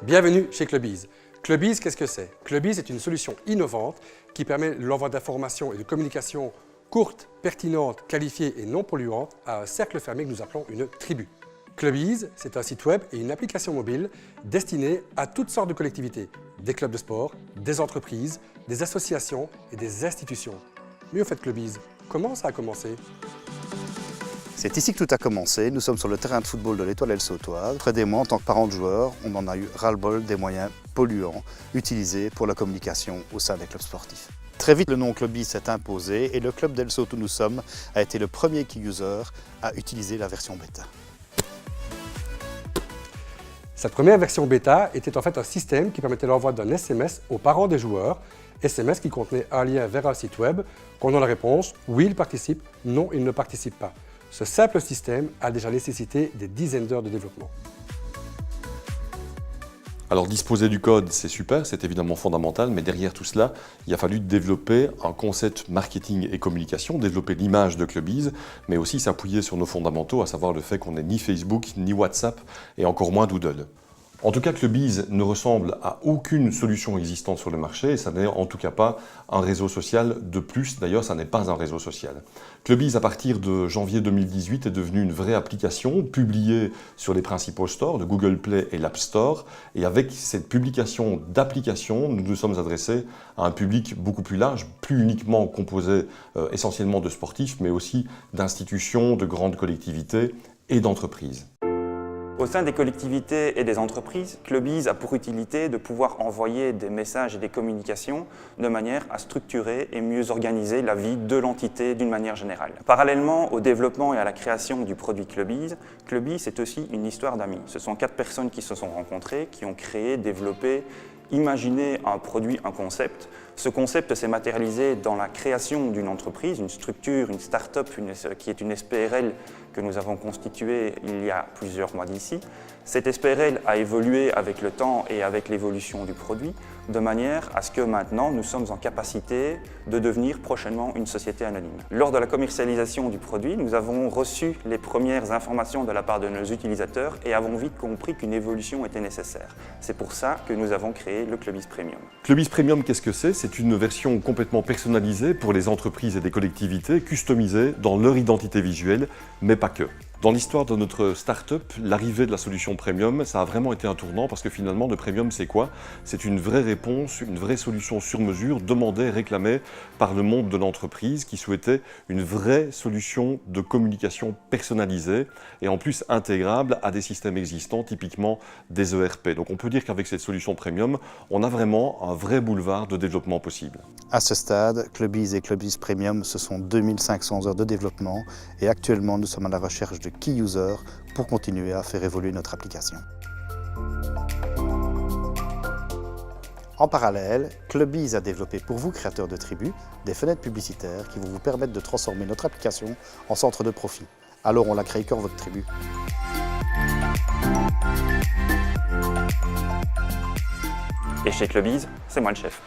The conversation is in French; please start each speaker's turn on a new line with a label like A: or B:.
A: Bienvenue chez Clubbees. Clubbees, qu'est-ce que c'est? Clubbees est une solution innovante qui permet l'envoi d'informations et de communications courtes, pertinentes, qualifiées et non polluantes à un cercle fermé que nous appelons une tribu. Clubbees, c'est un site web et une application mobile destinée à toutes sortes de collectivités, des clubs de sport, des entreprises, des associations et des institutions. Mais au fait, Clubbees, comment ça a commencé?
B: C'est ici que tout a commencé. Nous sommes sur le terrain de football de l'Étoile Elsautoise. Près des mois, en tant que parent de joueurs, on en a eu ras-le-bol des moyens polluants utilisés pour la communication au sein des clubs sportifs. Très vite, le nom Clubbees s'est imposé et le club d'Elsautoise où nous sommes a été le premier key user à utiliser la version bêta.
A: Cette première version bêta était en fait un système qui permettait l'envoi d'un SMS aux parents des joueurs, SMS qui contenait un lien vers un site web, qu'on a la réponse « oui, il participe »,« non, il ne participe pas ». Ce simple système a déjà nécessité des dizaines d'heures de développement.
C: Alors disposer du code, c'est super, c'est évidemment fondamental, mais derrière tout cela, il a fallu développer un concept marketing et communication, développer l'image de Clubbees, mais aussi s'appuyer sur nos fondamentaux, à savoir le fait qu'on n'est ni Facebook, ni WhatsApp, et encore moins Doodle. En tout cas, Clubbees ne ressemble à aucune solution existante sur le marché et ça n'est en tout cas pas un réseau social de plus. D'ailleurs, ça n'est pas un réseau social. Clubbees, à partir de janvier 2018, est devenu une vraie application publiée sur les principaux stores de Google Play et l'App Store. Et avec cette publication d'applications, nous nous sommes adressés à un public beaucoup plus large, plus uniquement composé essentiellement de sportifs, mais aussi d'institutions, de grandes collectivités et d'entreprises.
D: Au sein des collectivités et des entreprises, Clubbees a pour utilité de pouvoir envoyer des messages et des communications de manière à structurer et mieux organiser la vie de l'entité d'une manière générale. Parallèlement au développement et à la création du produit Clubbees, Clubbees est aussi une histoire d'amis. Ce sont 4 personnes qui se sont rencontrées, qui ont créé, développé, imaginé un produit, un concept. Ce concept s'est matérialisé dans la création d'une entreprise, une structure, une start-up qui est une SPRL que nous avons constituée il y a plusieurs mois d'ici. Cette SPRL a évolué avec le temps et avec l'évolution du produit, de manière à ce que maintenant nous sommes en capacité de devenir prochainement une société anonyme. Lors de la commercialisation du produit, nous avons reçu les premières informations de la part de nos utilisateurs et avons vite compris qu'une évolution était nécessaire. C'est pour ça que nous avons créé le Clubbees Premium.
C: Clubbees Premium, qu'est-ce que c'est? C'est une version complètement personnalisée pour les entreprises et des collectivités, customisée dans leur identité visuelle, mais pas que. Dans l'histoire de notre start-up, l'arrivée de la solution Premium, ça a vraiment été un tournant parce que finalement, le Premium, c'est quoi? C'est une vraie réponse, une vraie solution sur mesure, demandée, réclamée par le monde de l'entreprise qui souhaitait une vraie solution de communication personnalisée et en plus intégrable à des systèmes existants, typiquement des ERP. Donc on peut dire qu'avec cette solution Premium, on a vraiment un vrai boulevard de développement possible.
B: À ce stade, Clubbees et Clubbees Premium, ce sont 2500 heures de développement et actuellement, nous sommes à la recherche de key users pour continuer à faire évoluer notre application. En parallèle, Clubbees a développé pour vous, créateurs de tribus, des fenêtres publicitaires qui vont vous permettre de transformer notre application en centre de profit. Alors on la crée quand votre tribu.
D: Et chez Clubbees, c'est moi le chef.